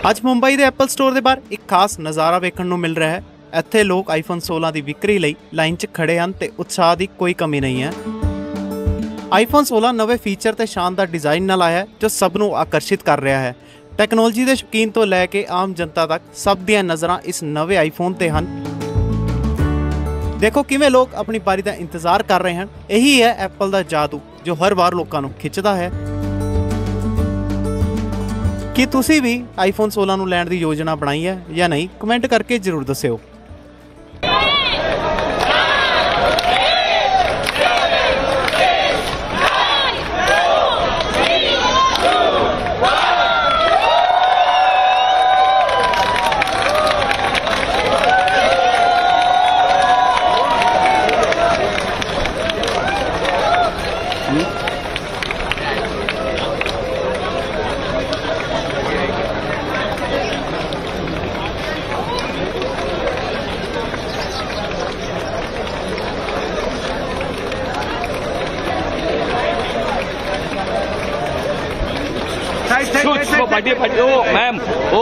ਅੱਜ ਮੁੰਬਈ ਦੇ Apple store ਦੇ ਬਾਹਰ ਇੱਕ ਖਾਸ ਨਜ਼ਾਰਾ ਵੇਖਣ ਨੂੰ ਮਿਲ ਰਿਹਾ ਹੈ। ਇੱਥੇ ਲੋਕ ਆਈਫੋਨ 16 ਦੀ ਵਿਕਰੀ ਲਈ ਲਾਈਨ 'ਚ ਖੜੇ ਹਨ ਤੇ ਉਤਸ਼ਾਹ ਦੀ ਕੋਈ ਕਮੀ ਨਹੀਂ ਹੈ। ਆਈਫੋਨ 16 ਨਵੇਂ ਫੀਚਰ ਤੇ ਸ਼ਾਨਦਾਰ ਡਿਜ਼ਾਈਨ ਨਾਲ ਆਇਆ ਹੈ ਜੋ ਸਭ ਨੂੰ ਆਕਰਸ਼ਿਤ ਕਰ ਰਿਹਾ ਹੈ। ਟੈਕਨੋਲੋਜੀ ਦੇ ਸ਼ੌਕੀਨ ਤੋਂ ਲੈ ਕੇ ਆਮ ਜਨਤਾ ਤੱਕ ਸਭ ਦੀਆਂ ਨਜ਼ਰਾਂ ਇਸ ਨਵੇਂ ਆਈਫੋਨ ਤੇ ਹਨ। ਦੇਖੋ ਕਿਵੇਂ ਲੋਕ ਆਪਣੀ ਵਾਰੀ ਦਾ ਇੰਤਜ਼ਾਰ ਕਰ ਰਹੇ ਹਨ। ਇਹੀ ਹੈ ਐਪਲ ਦਾ ਜਾਦੂ ਜੋ ਹਰ ਵਾਰ ਲੋਕਾਂ ਨੂੰ ਖਿੱਚਦਾ ਹੈ। ਕੀ ਤੁਸੀਂ ਵੀ ਆਈਫੋਨ 16 ਨੂੰ ਲੈਣ ਦੀ ਯੋਜਨਾ ਬਣਾਈ ਹੈ ਜਾਂ ਨਹੀਂ, ਕਮੈਂਟ ਕਰਕੇ ਜ਼ਰੂਰ ਦੱਸਿਓ। पार्टी पार्टी ओ मैम ओ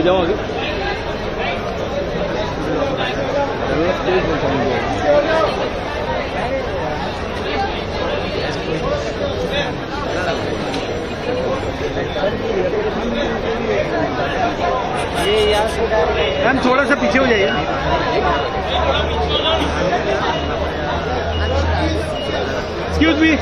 जाओ आगे। मैम थोड़ा सा पीछे हो जाइए। Excuse me.